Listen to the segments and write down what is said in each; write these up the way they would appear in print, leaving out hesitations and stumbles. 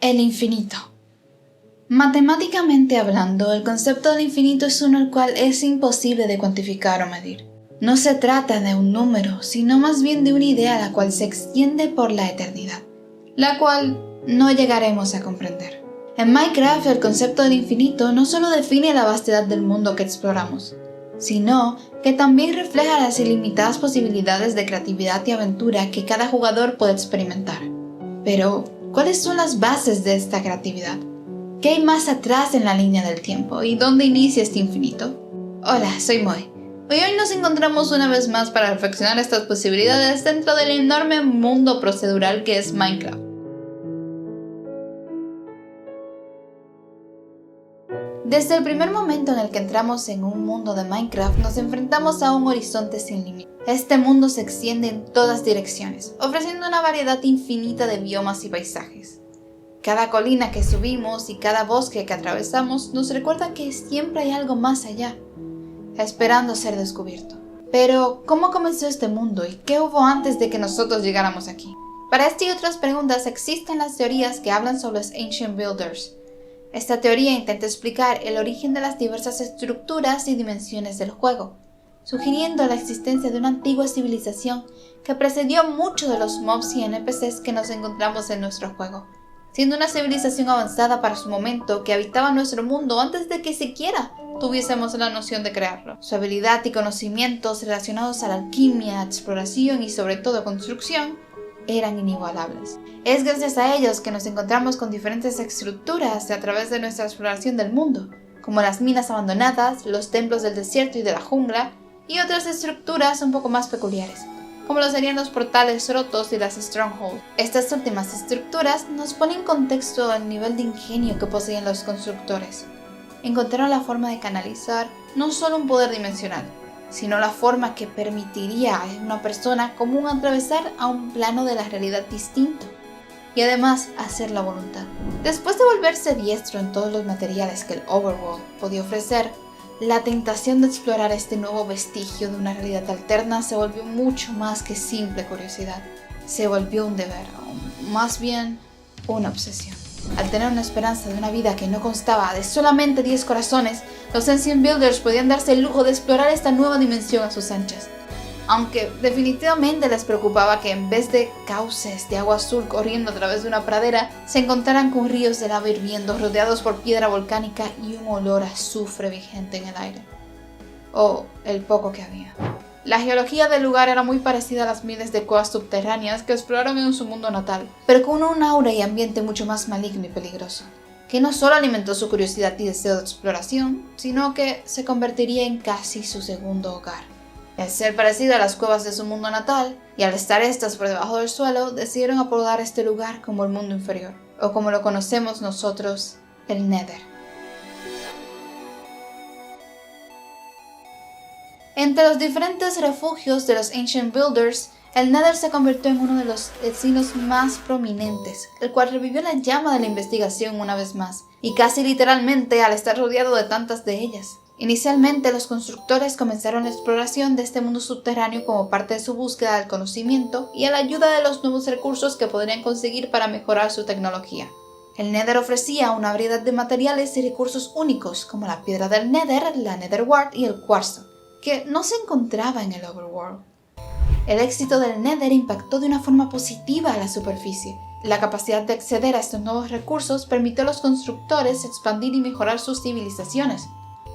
El infinito. Matemáticamente hablando, el concepto del infinito es uno el cual es imposible de cuantificar o medir. No se trata de un número, sino más bien de una idea la cual se extiende por la eternidad, la cual no llegaremos a comprender. En Minecraft, el concepto del infinito no solo define la vastedad del mundo que exploramos, sino que también refleja las ilimitadas posibilidades de creatividad y aventura que cada jugador puede experimentar. Pero, ¿cuáles son las bases de esta creatividad? ¿Qué hay más atrás en la línea del tiempo? ¿Y dónde inicia este infinito? Hola, soy Moe. Hoy nos encontramos una vez más para reflexionar estas posibilidades dentro del enorme mundo procedural que es Minecraft. Desde el primer momento en el que entramos en un mundo de Minecraft, nos enfrentamos a un horizonte sin límite. Este mundo se extiende en todas direcciones, ofreciendo una variedad infinita de biomas y paisajes. Cada colina que subimos y cada bosque que atravesamos nos recuerda que siempre hay algo más allá, esperando ser descubierto. Pero, ¿cómo comenzó este mundo y qué hubo antes de que nosotros llegáramos aquí? Para esta y otras preguntas existen las teorías que hablan sobre los Ancient Builders. Esta teoría intenta explicar el origen de las diversas estructuras y dimensiones del juego, sugiriendo la existencia de una antigua civilización que precedió mucho de los mobs y NPCs que nos encontramos en nuestro juego, siendo una civilización avanzada para su momento que habitaba nuestro mundo antes de que siquiera tuviésemos la noción de crearlo. Su habilidad y conocimientos relacionados a la alquimia, exploración y sobre todo construcción eran inigualables. Es gracias a ellos que nos encontramos con diferentes estructuras a través de nuestra exploración del mundo, como las minas abandonadas, los templos del desierto y de la jungla, y otras estructuras un poco más peculiares, como lo serían los portales rotos y las strongholds. Estas últimas estructuras nos ponen en contexto el nivel de ingenio que poseen los constructores. Encontraron la forma de canalizar no solo un poder dimensional, sino la forma que permitiría a una persona común atravesar a un plano de la realidad distinto y además hacer la voluntad. Después de volverse diestro en todos los materiales que el Overworld podía ofrecer, la tentación de explorar este nuevo vestigio de una realidad alterna se volvió mucho más que simple curiosidad. Se volvió un deber, o más bien una obsesión. Al tener una esperanza de una vida que no constaba de solamente 10 corazones, los Ancient Builders podían darse el lujo de explorar esta nueva dimensión a sus anchas. Aunque definitivamente les preocupaba que en vez de cauces de agua azul corriendo a través de una pradera, se encontraran con ríos de lava hirviendo rodeados por piedra volcánica y un olor a azufre vigente en el aire. O el poco que había. La geología del lugar era muy parecida a las miles de cuevas subterráneas que exploraron en su mundo natal, pero con un aura y ambiente mucho más maligno y peligroso, que no solo alimentó su curiosidad y deseo de exploración, sino que se convertiría en casi su segundo hogar. Al ser parecido a las cuevas de su mundo natal, y al estar estas por debajo del suelo, decidieron apodar este lugar como el mundo inferior, o como lo conocemos nosotros, el Nether. Entre los diferentes refugios de los Ancient Builders, el Nether se convirtió en uno de los destinos más prominentes, el cual revivió la llama de la investigación una vez más, y casi literalmente al estar rodeado de tantas de ellas. Inicialmente, los constructores comenzaron la exploración de este mundo subterráneo como parte de su búsqueda del conocimiento y a la ayuda de los nuevos recursos que podrían conseguir para mejorar su tecnología. El Nether ofrecía una variedad de materiales y recursos únicos, como la piedra del Nether, la Netherwart y el cuarzo, que no se encontraba en el Overworld. El éxito del Nether impactó de una forma positiva a la superficie. La capacidad de acceder a estos nuevos recursos permitió a los constructores expandir y mejorar sus civilizaciones,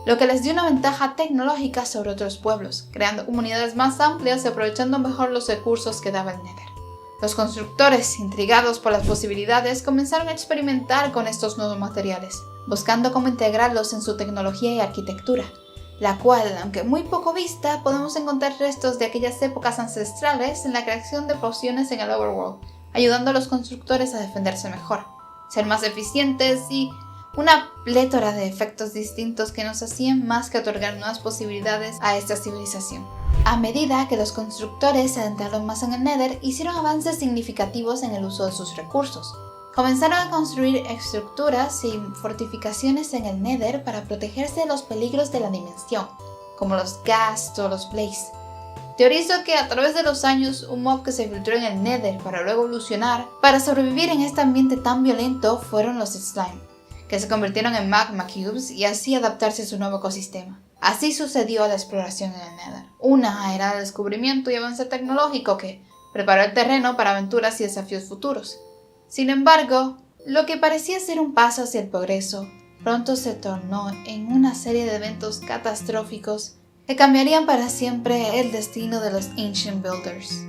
lo que les dio una ventaja tecnológica sobre otros pueblos, creando comunidades más amplias y aprovechando mejor los recursos que daba el Nether. Los constructores, intrigados por las posibilidades, comenzaron a experimentar con estos nuevos materiales, buscando cómo integrarlos en su tecnología y arquitectura, la cual, aunque muy poco vista, podemos encontrar restos de aquellas épocas ancestrales en la creación de pociones en el Overworld, ayudando a los constructores a defenderse mejor, ser más eficientes y una plétora de efectos distintos que nos hacían más que otorgar nuevas posibilidades a esta civilización. A medida que los constructores se adentraron más en el Nether, hicieron avances significativos en el uso de sus recursos. Comenzaron a construir estructuras y fortificaciones en el Nether para protegerse de los peligros de la dimensión, como los Ghast o los Blaze. Teorizo que a través de los años, un mob que se filtró en el Nether para luego evolucionar, para sobrevivir en este ambiente tan violento, fueron los Slime, que se convirtieron en Magma Cubes y así adaptarse a su nuevo ecosistema. Así sucedió la exploración en el Nether, una era de descubrimiento y avance tecnológico que preparó el terreno para aventuras y desafíos futuros. Sin embargo, lo que parecía ser un paso hacia el progreso, pronto se tornó en una serie de eventos catastróficos que cambiarían para siempre el destino de los Ancient Builders.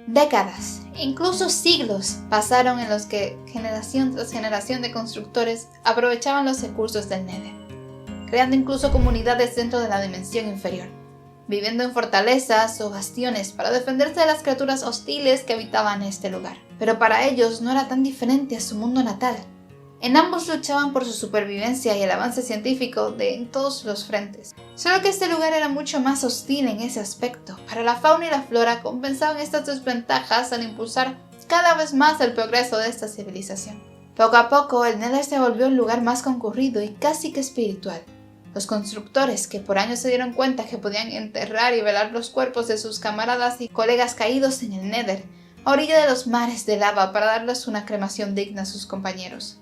Décadas, incluso siglos, pasaron en los que generación tras generación de constructores aprovechaban los recursos del Nether, creando incluso comunidades dentro de la dimensión inferior, viviendo en fortalezas o bastiones para defenderse de las criaturas hostiles que habitaban este lugar. Pero para ellos no era tan diferente a su mundo natal. En ambos luchaban por su supervivencia y el avance científico en todos los frentes. Solo que este lugar era mucho más hostil en ese aspecto. Para la fauna y la flora compensaban estas desventajas al impulsar cada vez más el progreso de esta civilización. Poco a poco, el Nether se volvió un lugar más concurrido y casi que espiritual. Los constructores, que por años se dieron cuenta que podían enterrar y velar los cuerpos de sus camaradas y colegas caídos en el Nether, a orilla de los mares de lava para darles una cremación digna a sus compañeros.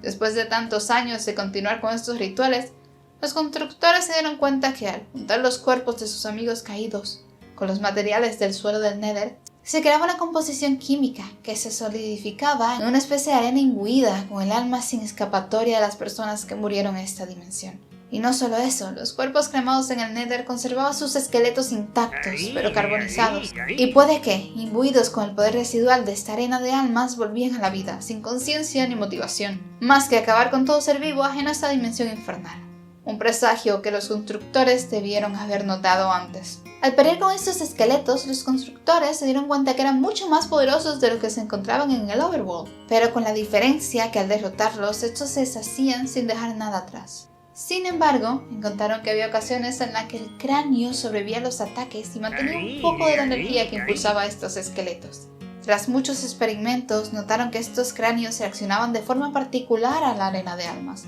Después de tantos años de continuar con estos rituales, los constructores se dieron cuenta que al juntar los cuerpos de sus amigos caídos con los materiales del suelo del Nether, se creaba una composición química que se solidificaba en una especie de arena imbuida con el alma sin escapatoria de las personas que murieron en esta dimensión. Y no solo eso, los cuerpos cremados en el Nether conservaban sus esqueletos intactos, pero carbonizados. Y puede que, imbuidos con el poder residual de esta arena de almas, volvían a la vida, sin conciencia ni motivación, más que acabar con todo ser vivo ajeno a esta dimensión infernal. Un presagio que los constructores debieron haber notado antes. Al pelear con estos esqueletos, los constructores se dieron cuenta que eran mucho más poderosos de lo que se encontraban en el Overworld, pero con la diferencia que al derrotarlos, estos se deshacían sin dejar nada atrás. Sin embargo, encontraron que había ocasiones en las que el cráneo sobrevivía a los ataques y mantenía un poco de la energía que impulsaba a estos esqueletos. Tras muchos experimentos, notaron que estos cráneos reaccionaban de forma particular a la arena de almas.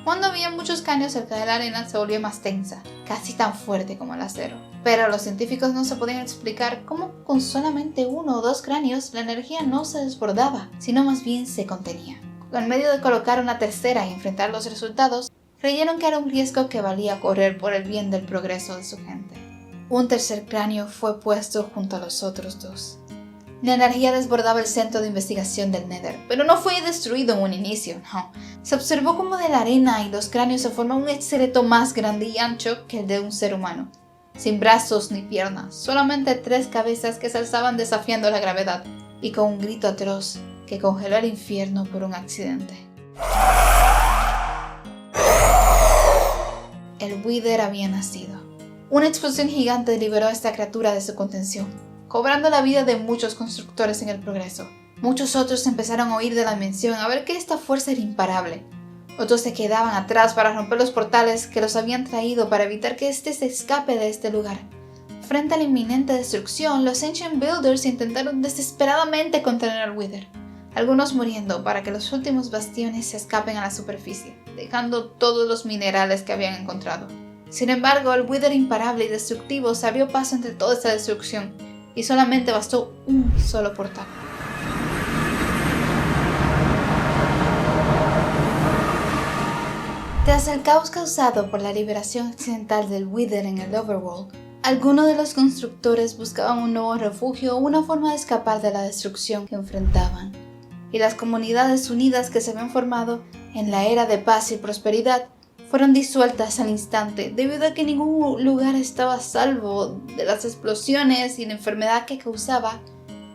Cuando había muchos cráneos cerca de la arena se volvía más tensa, casi tan fuerte como el acero. Pero los científicos no se podían explicar cómo con solamente uno o dos cráneos la energía no se desbordaba, sino más bien se contenía. Con medio de colocar una tercera y enfrentar los resultados, creyeron que era un riesgo que valía correr por el bien del progreso de su gente. Un tercer cráneo fue puesto junto a los otros dos. La energía desbordaba el centro de investigación del Nether, pero no fue destruido en un inicio, no. Se observó como de la arena y los cráneos se formó un esqueleto más grande y ancho que el de un ser humano. Sin brazos ni piernas, solamente 3 cabezas que se alzaban desafiando la gravedad, y con un grito atroz que congeló el infierno por un accidente. El Wither había nacido. Una explosión gigante liberó a esta criatura de su contención, cobrando la vida de muchos constructores en el progreso. Muchos otros empezaron a huir de la dimensión a ver que esta fuerza era imparable. Otros se quedaban atrás para romper los portales que los habían traído para evitar que éste se escape de este lugar. Frente a la inminente destrucción, los Ancient Builders intentaron desesperadamente contener al Wither, algunos muriendo para que los últimos bastiones se escapen a la superficie, dejando todos los minerales que habían encontrado. Sin embargo, el Wither imparable y destructivo se abrió paso entre toda esta destrucción, y solamente bastó un solo portal. Tras el caos causado por la liberación accidental del Wither en el Overworld, algunos de los constructores buscaban un nuevo refugio o una forma de escapar de la destrucción que enfrentaban. Y las comunidades unidas que se habían formado en la era de paz y prosperidad fueron disueltas al instante debido a que ningún lugar estaba a salvo de las explosiones y la enfermedad que causaba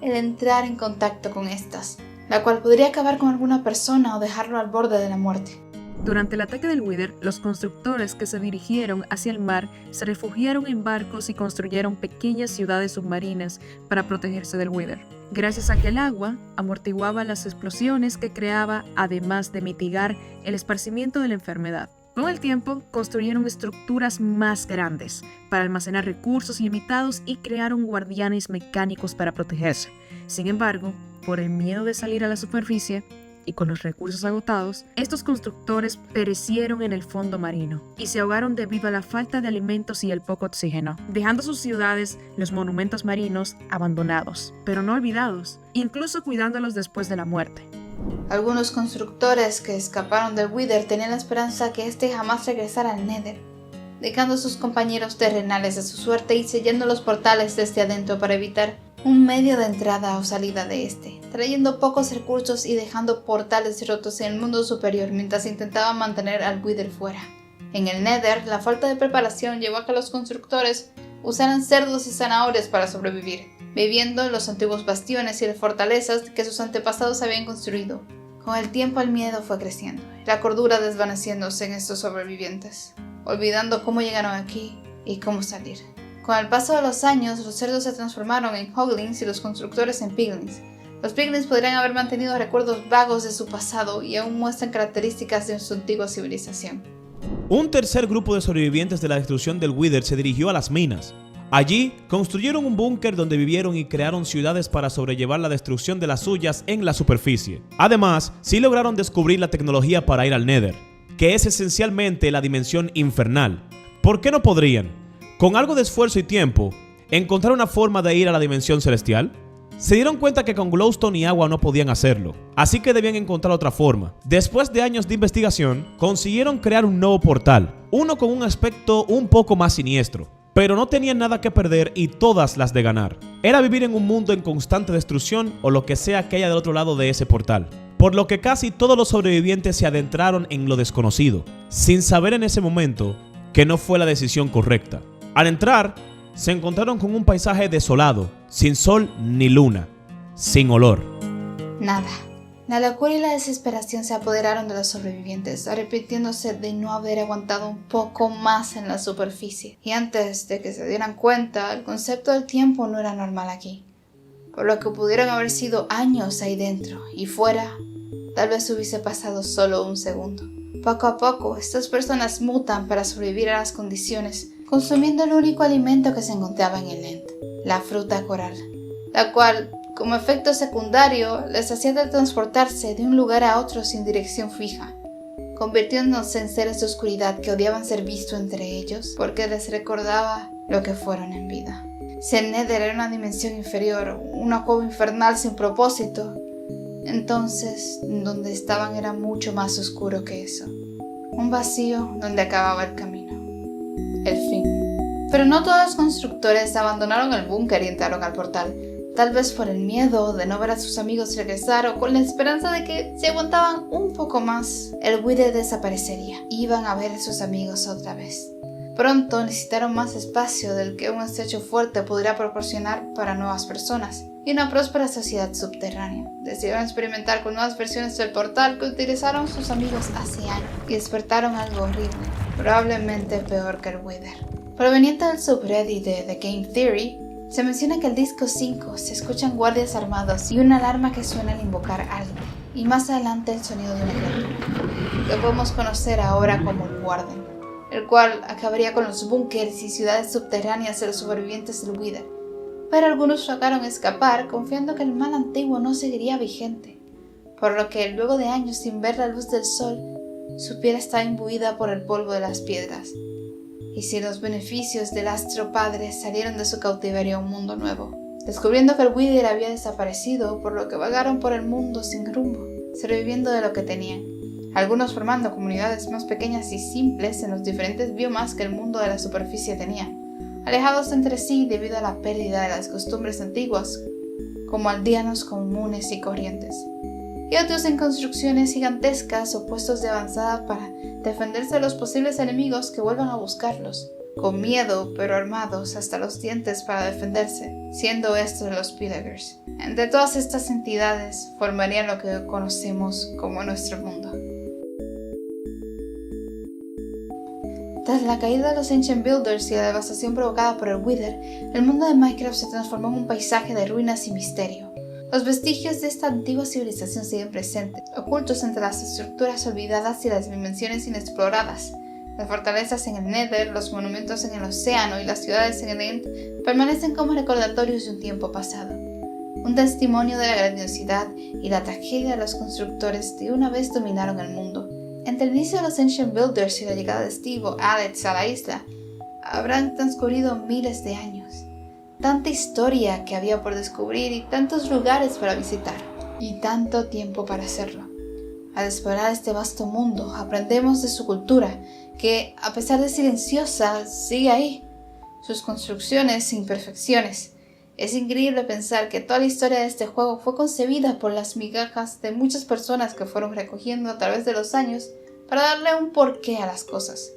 el entrar en contacto con estas, la cual podría acabar con alguna persona o dejarlo al borde de la muerte. Durante el ataque del Wither, los constructores que se dirigieron hacia el mar se refugiaron en barcos y construyeron pequeñas ciudades submarinas para protegerse del Wither. Gracias a que el agua amortiguaba las explosiones que creaba, además de mitigar el esparcimiento de la enfermedad. Con el tiempo, construyeron estructuras más grandes para almacenar recursos limitados y crearon guardianes mecánicos para protegerse. Sin embargo, por el miedo de salir a la superficie, y con los recursos agotados, estos constructores perecieron en el fondo marino y se ahogaron debido a la falta de alimentos y el poco oxígeno, dejando sus ciudades, los monumentos marinos, abandonados, pero no olvidados, incluso cuidándolos después de la muerte. Algunos constructores que escaparon del Wither tenían la esperanza que éste jamás regresara al Nether, dejando a sus compañeros terrenales a su suerte y sellando los portales desde adentro para evitar un medio de entrada o salida de este, trayendo pocos recursos y dejando portales rotos en el mundo superior mientras intentaban mantener al Wither fuera. En el Nether, la falta de preparación llevó a que los constructores usaran cerdos y zanahorias para sobrevivir, viviendo en los antiguos bastiones y las fortalezas que sus antepasados habían construido. Con el tiempo el miedo fue creciendo, la cordura desvaneciéndose en estos sobrevivientes, olvidando cómo llegaron aquí y cómo salir. Con el paso de los años, los cerdos se transformaron en hoglins y los constructores en piglins. Los piglins podrían haber mantenido recuerdos vagos de su pasado y aún muestran características de su antigua civilización. Un tercer grupo de sobrevivientes de la destrucción del Wither se dirigió a las minas. Allí, construyeron un búnker donde vivieron y crearon ciudades para sobrellevar la destrucción de las suyas en la superficie. Además, sí lograron descubrir la tecnología para ir al Nether, que es esencialmente la dimensión infernal. ¿Por qué no podrían, con algo de esfuerzo y tiempo, encontrar una forma de ir a la dimensión celestial? Se dieron cuenta que con glowstone y agua no podían hacerlo, así que debían encontrar otra forma. Después de años de investigación, consiguieron crear un nuevo portal, uno con un aspecto un poco más siniestro, pero no tenían nada que perder y todas las de ganar. Era vivir en un mundo en constante destrucción o lo que sea que haya del otro lado de ese portal, por lo que casi todos los sobrevivientes se adentraron en lo desconocido, sin saber en ese momento que no fue la decisión correcta. Al entrar, se encontraron con un paisaje desolado, sin sol ni luna, sin olor. Nada. La locura y la desesperación se apoderaron de los sobrevivientes, arrepintiéndose de no haber aguantado un poco más en la superficie. Y antes de que se dieran cuenta, el concepto del tiempo no era normal aquí, por lo que pudieron haber sido años ahí dentro, y fuera, tal vez hubiese pasado solo un segundo. Poco a poco, estas personas mutan para sobrevivir a las condiciones, consumiendo el único alimento que se encontraba en el End, la fruta coral, la cual, como efecto secundario, les hacía transportarse de un lugar a otro sin dirección fija, convirtiéndose en seres de oscuridad que odiaban ser vistos entre ellos porque les recordaba lo que fueron en vida. Si el Nether era una dimensión inferior, una cueva infernal sin propósito, entonces donde estaban era mucho más oscuro que eso, un vacío donde acababa el camino. El fin. Pero no todos los constructores abandonaron el búnker y entraron al portal, tal vez por el miedo de no ver a sus amigos regresar o con la esperanza de que si aguantaban un poco más, el Wither desaparecería y iban a ver a sus amigos otra vez. Pronto necesitaron más espacio del que un estrecho fuerte podría proporcionar para nuevas personas y una próspera sociedad subterránea. Decidieron experimentar con nuevas versiones del portal que utilizaron sus amigos hace años y despertaron algo horrible, probablemente peor que el Wither. Proveniente del subreddit de The Game Theory, se menciona que el disco 5 se escuchan guardias armados y una alarma que suena al invocar a alguien, y más adelante el sonido de una criatura, que podemos conocer ahora como el Warden, el cual acabaría con los búnkers y ciudades subterráneas de los sobrevivientes del Wither. Pero algunos lograron escapar confiando que el mal antiguo no seguiría vigente, por lo que luego de años sin ver la luz del sol, su piel estaba imbuida por el polvo de las piedras, y sin los beneficios del astro padre salieron de su cautiverio a un mundo nuevo, descubriendo que el Wither había desaparecido, por lo que vagaron por el mundo sin rumbo, sobreviviendo de lo que tenían, algunos formando comunidades más pequeñas y simples en los diferentes biomas que el mundo de la superficie tenía, alejados entre sí debido a la pérdida de las costumbres antiguas, como aldeanos comunes y corrientes, y otros en construcciones gigantescas o puestos de avanzada para defenderse de los posibles enemigos que vuelvan a buscarlos, con miedo pero armados hasta los dientes para defenderse, siendo estos los Pillagers. Entre todas estas entidades formarían lo que conocemos como nuestro mundo. Tras la caída de los Ancient Builders y la devastación provocada por el Wither, el mundo de Minecraft se transformó en un paisaje de ruinas y misterio. Los vestigios de esta antigua civilización siguen presentes, ocultos entre las estructuras olvidadas y las dimensiones inexploradas. Las fortalezas en el Nether, los monumentos en el océano y las ciudades en el End permanecen como recordatorios de un tiempo pasado. un testimonio de la grandiosidad y la tragedia de los constructores que una vez dominaron el mundo. Entre el inicio de los Ancient Builders y la llegada de Steve o Alex a la isla, habrán transcurrido miles de años. Tanta historia que había por descubrir y tantos lugares para visitar, y tanto tiempo para hacerlo. Al explorar este vasto mundo, aprendemos de su cultura, que, a pesar de silenciosa, sigue ahí. Sus construcciones e imperfecciones. Es increíble pensar que toda la historia de este juego fue concebida por las migajas de muchas personas que fueron recogiendo a través de los años para darle un porqué a las cosas.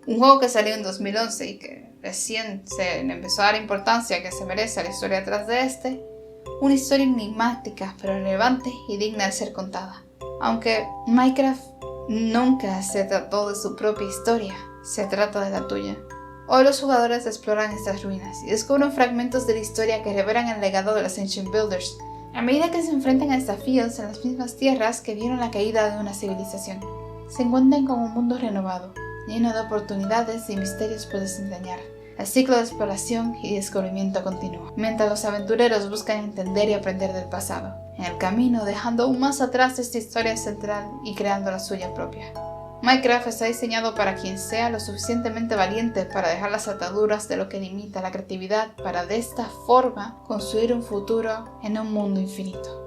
Un juego que salió en 2011 y que recién se le empezó a dar importancia que se merece a la historia detrás de este. Una historia enigmática pero relevante y digna de ser contada. Aunque Minecraft nunca se trató de su propia historia, se trata de la tuya. Hoy los jugadores exploran estas ruinas y descubren fragmentos de la historia que revelan el legado de los Ancient Builders, a medida que se enfrentan a desafíos en las mismas tierras que vieron la caída de una civilización. Se encuentran con un mundo renovado, lleno de oportunidades y misterios por desentrañar. El ciclo de exploración y descubrimiento continúa, mientras los aventureros buscan entender y aprender del pasado, en el camino dejando aún más atrás esta historia central y creando la suya propia. Minecraft está diseñado para quien sea lo suficientemente valiente para dejar las ataduras de lo que limita la creatividad para de esta forma construir un futuro en un mundo infinito.